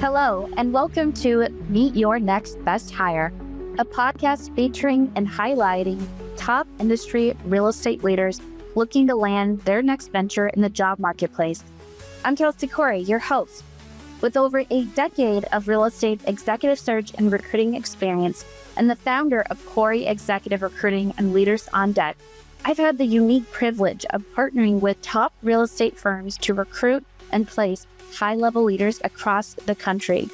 Hello, and welcome to Meet Your Next Best Hire, a podcast featuring and highlighting top industry real estate leaders looking to land their next venture in the job marketplace. I'm Kelsey Corey, your host. With over a decade of real estate executive search and recruiting experience, and the founder of Corey Executive Recruiting and Leaders on Deck, I've had the unique privilege of partnering with top real estate firms to recruit and place high-level leaders across the country.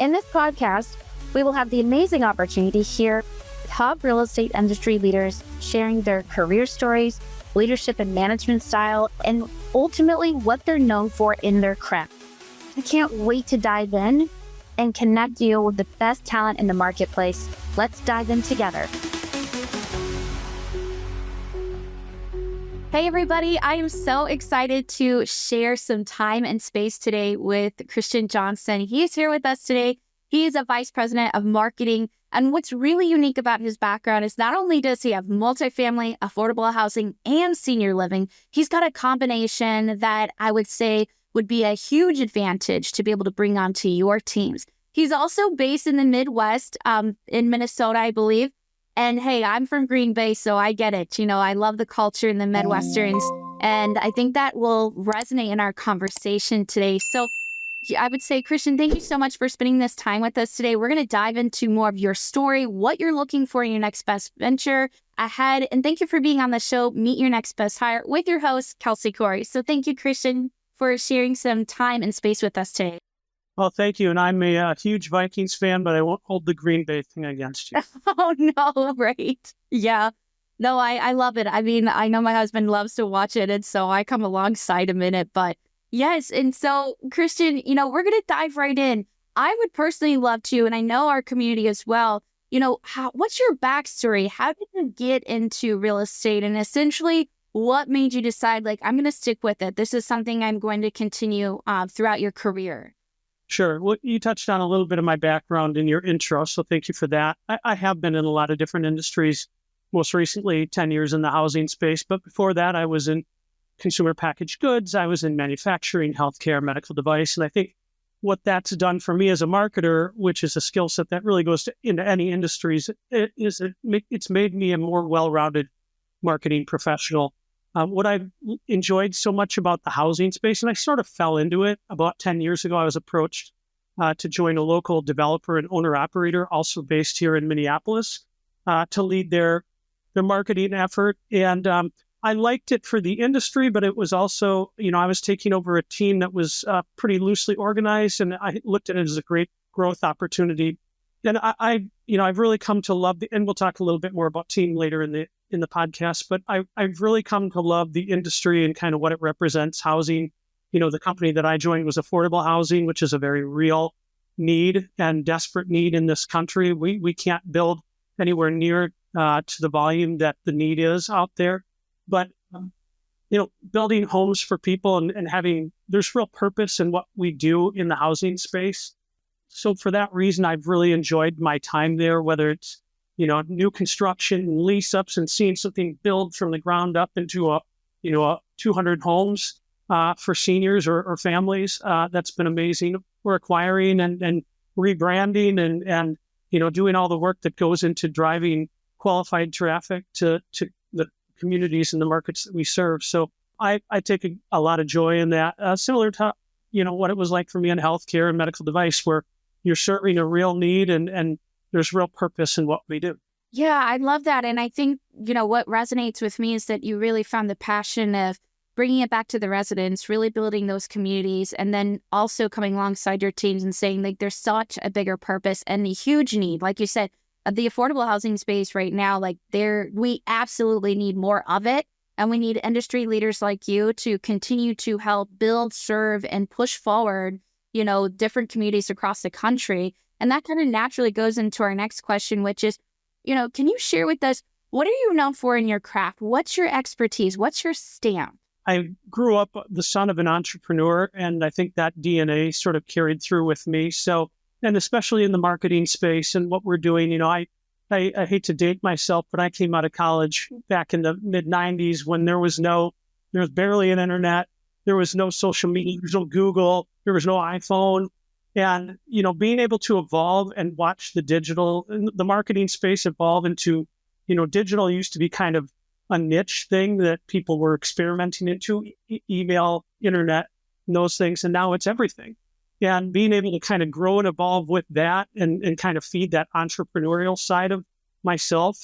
In this podcast, we will have the amazing opportunity to hear top real estate industry leaders sharing their career stories, leadership and management style, and ultimately what they're known for in their craft. I can't wait to dive in and connect you with the best talent in the marketplace. Let's dive in together. Hey everybody, I am so excited to share some time and space today with Christian Johnson. He is here with us today. He is a vice president of marketing. And what's really unique about his background is not only does he have multifamily, affordable housing, and senior living, he's got a combination that I would say would be a huge advantage to be able to bring onto your teams. He's also based in the Midwest, in Minnesota, I believe. And hey, I'm from Green Bay, so I get it. You know, I love the culture in the Midwesterns, and I think that will resonate in our conversation today. So I would say, Christian, thank you so much for spending this time with us today. We're going to dive into more of your story, what you're looking for in your next best venture ahead. And thank you for being on the show, Meet Your Next Best Hire, with your host, Kelsey Corey. So thank you, Christian, for sharing some time and space with us today. Well, thank you. And I'm a huge Vikings fan, but I won't hold the Green Bay thing against you. Oh, no, right. Yeah. No, I love it. I mean, I know my husband loves to watch it, and so I come alongside him in it. But yes, and so, Christian, you know, we're going to dive right in. I would personally love to, and I know our community as well, you know, what's your backstory? How did you get into real estate? And essentially, what made you decide, like, I'm going to stick with it? This is something I'm going to continue throughout your career. Sure. Well, you touched on a little bit of my background in your intro, so thank you for that. I have been in a lot of different industries, most recently 10 years in the housing space. But before that, I was in consumer packaged goods. I was in manufacturing, healthcare, medical device. And I think what that's done for me as a marketer, which is a skill set that really goes into any industries, it's made me a more well-rounded marketing professional. What I've enjoyed so much about the housing space, and I sort of fell into it about 10 years ago, I was approached to join a local developer and owner-operator, also based here in Minneapolis, to lead their marketing effort. And I liked it for the industry, but it was also, you know, I was taking over a team that was pretty loosely organized, and I looked at it as a great growth opportunity. And I've really come to love and we'll talk a little bit more about team later in the podcast, but I've really come to love the industry and kind of what it represents. Housing, you know, the company that I joined was affordable housing, which is a very real need and desperate need in this country. We can't build anywhere near to the volume that the need is out there, but you know, building homes for people and there's real purpose in what we do in the housing space. So for that reason, I've really enjoyed my time there, whether it's, you know, new construction, lease ups, and seeing something build from the ground up into a 200 homes for seniors or families. That's been amazing. We're acquiring and rebranding and you know, doing all the work that goes into driving qualified traffic to the communities and the markets that we serve. So I take a lot of joy in that. Similar to, you know, what it was like for me in healthcare and medical device, where you're serving a real need and there's real purpose in what we do. Yeah, I love that. And I think, you know, what resonates with me is that you really found the passion of bringing it back to the residents, really building those communities, and then also coming alongside your teams and saying, like, there's such a bigger purpose and the huge need, like you said, the affordable housing space right now, like we absolutely need more of it. And we need industry leaders like you to continue to help build, serve, and push forward, you know, different communities across the country. And that kind of naturally goes into our next question, which is, you know, can you share with us, what are you known for in your craft? What's your expertise? What's your stamp? I grew up the son of an entrepreneur, and I think that DNA sort of carried through with me. So, and especially in the marketing space and what we're doing, you know, I hate to date myself, but I came out of college back in the mid 90s when there was barely an internet. There was no social media, there was no Google, there was no iPhone. And, being able to evolve and watch the marketing space evolve into, digital used to be kind of a niche thing that people were experimenting into, email, internet, and those things. And now it's everything. And being able to kind of grow and evolve with that and kind of feed that entrepreneurial side of myself.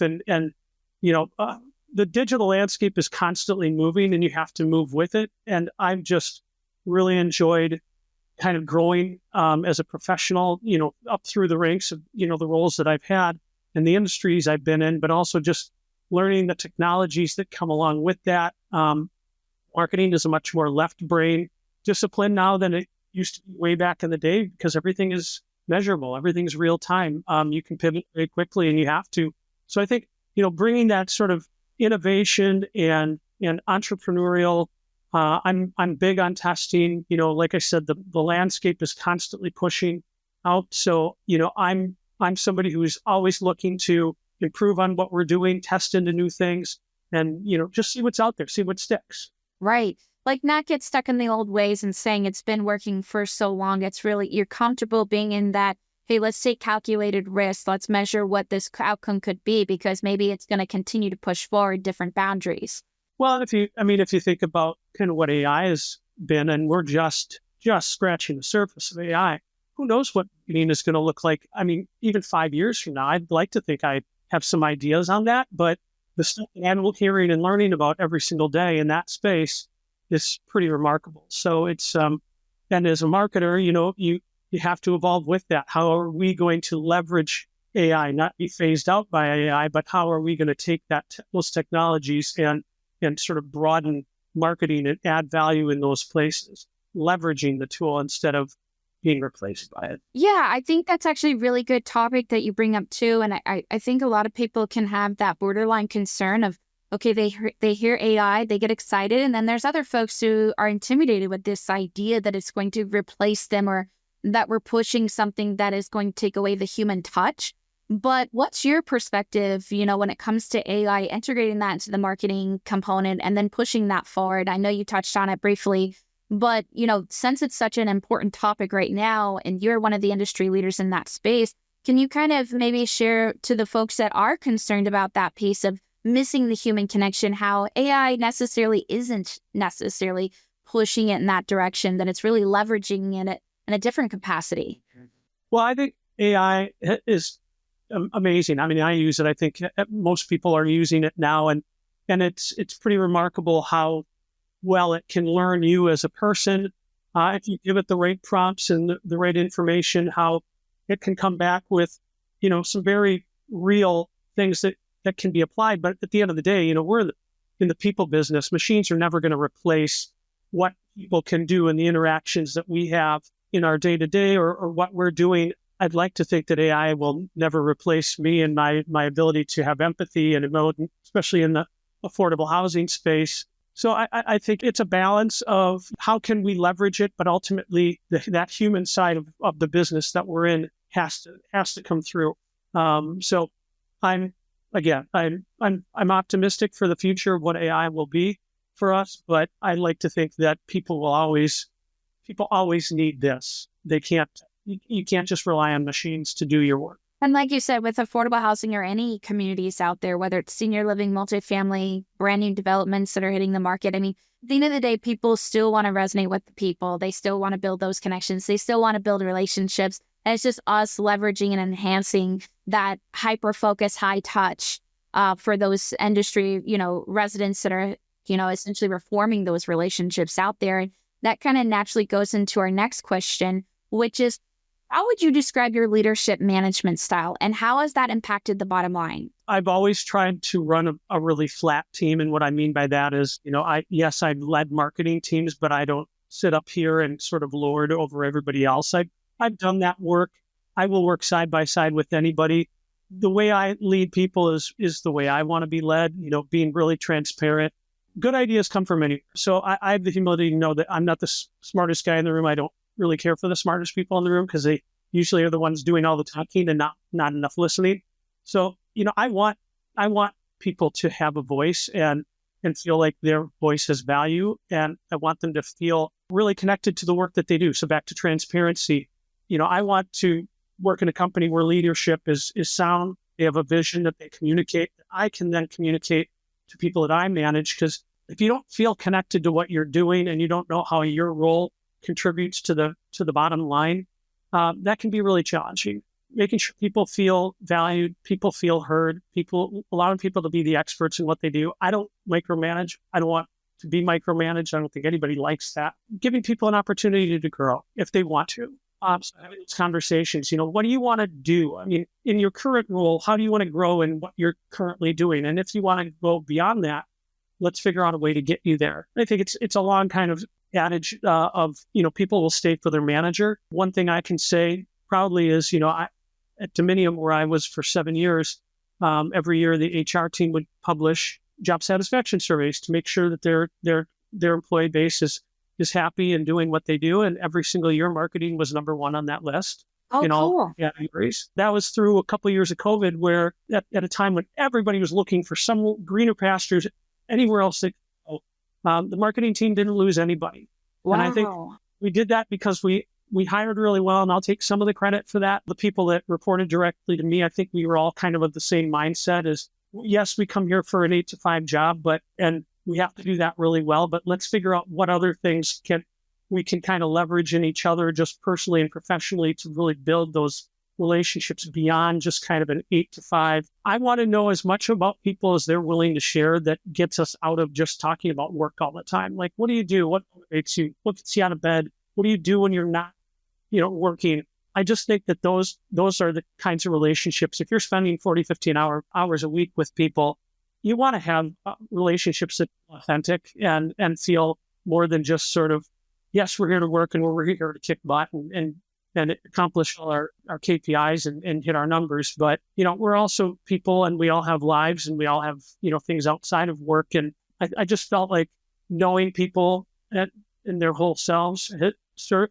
The digital landscape is constantly moving and you have to move with it. And I've just really enjoyed kind of growing as a professional, up through the ranks of, the roles that I've had and the industries I've been in, but also just learning the technologies that come along with that. Marketing is a much more left brain discipline now than it used to be way back in the day because everything is measurable. Everything's real time. You can pivot very quickly and you have to. So I think, bringing that sort of innovation and entrepreneurial, I'm big on testing. Like I said, the landscape is constantly pushing out. So, I'm somebody who is always looking to improve on what we're doing, test into new things, and, just see what's out there, see what sticks. Right. Like not get stuck in the old ways and saying it's been working for so long. It's really, you're comfortable being in that, hey, let's take calculated risk. Let's measure what this outcome could be because maybe it's going to continue to push forward different boundaries. Well, if you think about kind of what AI has been, and we're just scratching the surface of AI, who knows what marketing is going to look like? Even 5 years from now, I'd like to think I have some ideas on that, but the stuff that we're hearing and learning about every single day in that space is pretty remarkable. So it's, and as a marketer, you have to evolve with that. How are we going to leverage AI, not be phased out by AI, but how are we going to take those technologies and sort of broaden marketing and add value in those places, leveraging the tool instead of being replaced by it. Yeah, I think that's actually a really good topic that you bring up too. And I think a lot of people can have that borderline concern of, okay, they hear AI, they get excited. And then there's other folks who are intimidated with this idea that it's going to replace them or that we're pushing something that is going to take away the human touch. But what's your perspective, when it comes to AI, integrating that into the marketing component and then pushing that forward? I know you touched on it briefly, but, since it's such an important topic right now, and you're one of the industry leaders in that space, can you kind of maybe share to the folks that are concerned about that piece of missing the human connection, how AI isn't necessarily pushing it in that direction, that it's really leveraging it in a different capacity? Well, I think AI is amazing. I use it. I think most people are using it now, and it's pretty remarkable how well it can learn you as a person. If you give it the right prompts and the right information, how it can come back with, some very real things that can be applied. But at the end of the day, we're in the people business. Machines are never going to replace what people can do in the interactions that we have in our day-to-day or what we're doing. I'd like to think that AI will never replace me and my ability to have empathy and emotion, especially in the affordable housing space. So I think it's a balance of how can we leverage it, but ultimately that human side of the business that we're in has to come through. So I'm optimistic for the future of what AI will be for us, but I like to think that people always need this. You can't just rely on machines to do your work. And like you said, with affordable housing or any communities out there, whether it's senior living, multifamily, brand new developments that are hitting the market, at the end of the day, people still want to resonate with the people. They still want to build those connections. They still want to build relationships. And it's just us leveraging and enhancing that hyper-focus, high touch for those industry, residents that are, essentially reforming those relationships out there. And that kind of naturally goes into our next question, which is, how would you describe your leadership management style and how has that impacted the bottom line? I've always tried to run a really flat team. And what I mean by that is, I've led marketing teams, but I don't sit up here and sort of lord over everybody else. I've done that work. I will work side by side with anybody. The way I lead people is the way I want to be led, being really transparent. Good ideas come from anywhere. So I have the humility to know that I'm not the smartest guy in the room. I don't really care for the smartest people in the room because they usually are the ones doing all the talking and not enough listening. So, I want people to have a voice and feel like their voice has value. And I want them to feel really connected to the work that they do. So back to transparency, I want to work in a company where leadership is sound. They have a vision that they communicate. I can then communicate to people that I manage, because if you don't feel connected to what you're doing and you don't know how your role contributes to the bottom line, that can be really challenging. Making sure people feel valued, people feel heard, allowing people to be the experts in what they do. I don't micromanage. I don't want to be micromanaged. I don't think anybody likes that. Giving people an opportunity to grow if they want to. So having these conversations, what do you want to do? I mean, in your current role, how do you want to grow in what you're currently doing? And if you want to go beyond that, let's figure out a way to get you there. I think it's a long kind of adage of, people will stay for their manager. One thing I can say proudly is, at Dominium, where I was for 7 years, every year the HR team would publish job satisfaction surveys to make sure that their employee base is happy and doing what they do. And every single year, marketing was number one on that list. Oh, All cool. categories. That was through a couple of years of COVID, where at a time when everybody was looking for some greener pastures anywhere else, the marketing team didn't lose anybody. Wow. And I think we did that because we hired really well, and I'll take some of the credit for that. The people that reported directly to me, I think we were all kind of the same mindset as, yes, we come here for an 8 to 5 job, and we have to do that really well, but let's figure out what other things we can kind of leverage in each other, just personally and professionally, to really build those relationships beyond just kind of an 8 to 5. I want to know as much about people as they're willing to share, that gets us out of just talking about work all the time. Like, what do you do? What motivates you? What gets you out of bed? What do you do when you're not, working? I just think that those are the kinds of relationships. If you're spending 40, 15 hours a week with people, you want to have relationships that are authentic and feel more than just sort of, yes, we're here to work and we're here to kick butt and accomplish all our KPIs and hit our numbers. But, we're also people, and we all have lives, and we all have, things outside of work. And I just felt like knowing people in their whole selves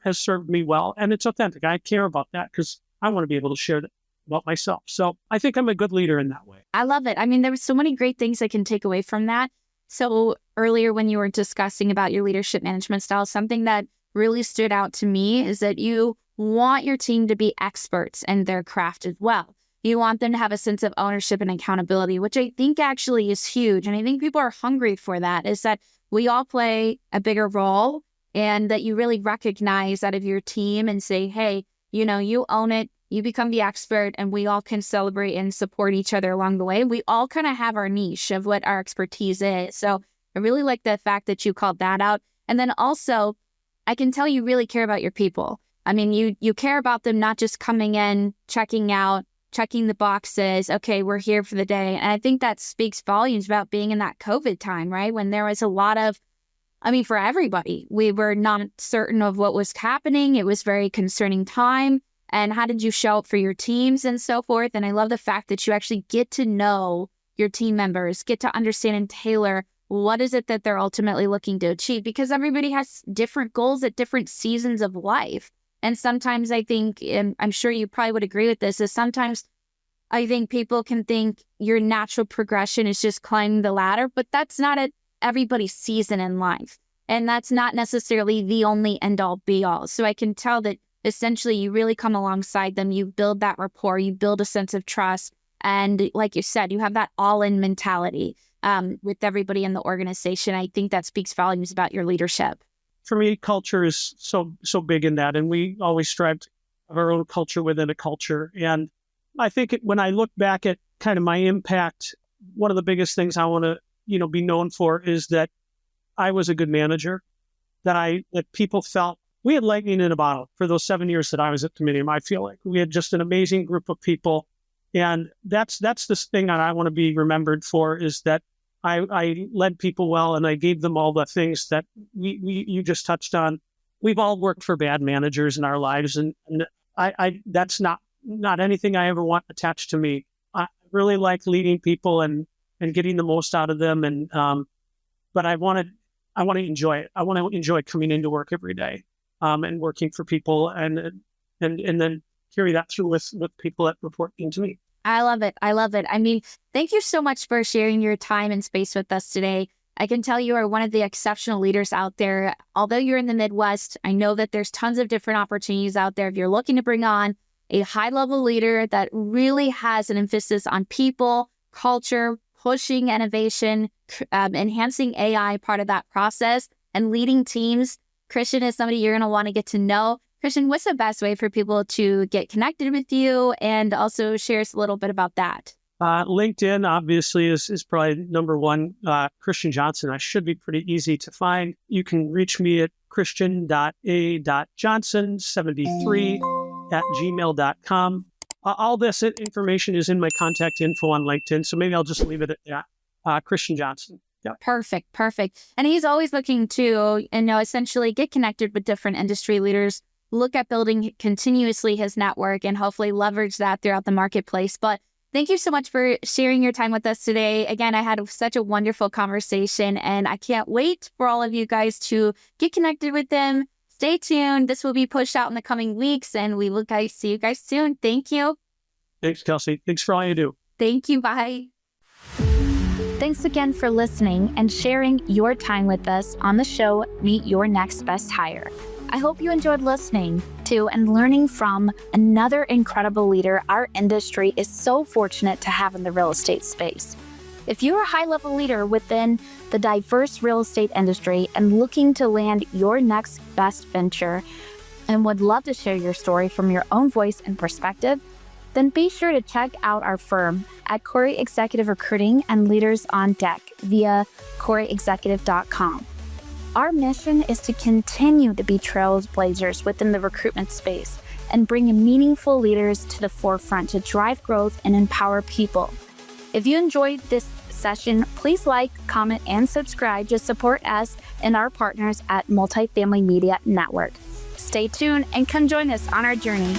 has served me well. And it's authentic. I care about that because I want to be able to share that about myself. So I think I'm a good leader in that way. I love it. I mean, there were so many great things I can take away from that. So earlier when you were discussing about your leadership management style, something that really stood out to me is that you want your team to be experts in their craft as well. You want them to have a sense of ownership and accountability, which I think actually is huge. And I think people are hungry for that, is that we all play a bigger role, and that you really recognize that of your team and say, hey, you own it. You become the expert, and we all can celebrate and support each other along the way. We all kind of have our niche of what our expertise is. So I really like the fact that you called that out. And then also, I can tell you really care about your people. I mean, you care about them not just coming in, checking out, checking the boxes. Okay, we're here for the day. And I think that speaks volumes about being in that COVID time, right? When there was a lot of, for everybody, we were not certain of what was happening. It was very concerning time. And how did you show up for your teams and so forth? And I love the fact that you actually get to know your team members, get to understand and tailor what is it that they're ultimately looking to achieve, because everybody has different goals at different seasons of life. And sometimes I think, and I'm sure you probably would agree with this, is sometimes I think people can think your natural progression is just climbing the ladder, but that's not at everybody's season in life. And that's not necessarily the only end all be all. So I can tell that essentially you really come alongside them, you build that rapport, you build a sense of trust. And like you said, you have that all-in mentality with everybody in the organization. I think that speaks volumes about your leadership. For me, culture is so big in that. And we always strive to have our own culture within a culture. And I think when I look back at kind of my impact, one of the biggest things I want to, be known for is that I was a good manager, that people felt we had lightning in a bottle for those 7 years that I was at Dominium. I feel like we had just an amazing group of people. And that's the thing that I want to be remembered for, is that I led people well, and I gave them all the things that you just touched on. We've all worked for bad managers in our lives, and I that's not anything I ever want attached to me. I really like leading people and getting the most out of them, and but I want to enjoy it. I want to enjoy coming into work every day, and working for people, and then carry that through with people that report into me. I love it. Thank you so much for sharing your time and space with us today. I can tell you are one of the exceptional leaders out there. Although you're in the Midwest, I know that there's tons of different opportunities out there. If you're looking to bring on a high-level leader that really has an emphasis on people, culture, pushing innovation, enhancing AI, part of that process, and leading teams, Christian is somebody you're going to want to get to know. Christian, what's the best way for people to get connected with you, and also share us a little bit about that? LinkedIn, obviously, is probably number one. Christian Johnson. I should be pretty easy to find. You can reach me at christian.a.johnson73@gmail.com. All this information is in my contact info on LinkedIn, so maybe I'll just leave it at that. Christian Johnson. Yeah. Perfect. And he's always looking to, essentially get connected with different industry leaders, look at building continuously his network, and hopefully leverage that throughout the marketplace. But thank you so much for sharing your time with us today. Again, I had such a wonderful conversation, and I can't wait for all of you guys to get connected with him. Stay tuned. This will be pushed out in the coming weeks, and we will see you guys soon. Thank you. Thanks, Kelsey. Thanks for all you do. Thank you. Bye. Thanks again for listening and sharing your time with us on the show, Meet Your Next Best Hire. I hope you enjoyed listening to and learning from another incredible leader our industry is so fortunate to have in the real estate space. If you're a high-level leader within the diverse real estate industry and looking to land your next best venture and would love to share your story from your own voice and perspective, then be sure to check out our firm at Corey Executive Recruiting and Leaders on Deck via CoreyExecutive.com. Our mission is to continue to be trailblazers within the recruitment space and bring meaningful leaders to the forefront to drive growth and empower people. If you enjoyed this session, please like, comment, and subscribe to support us and our partners at Multifamily Media Network. Stay tuned and come join us on our journey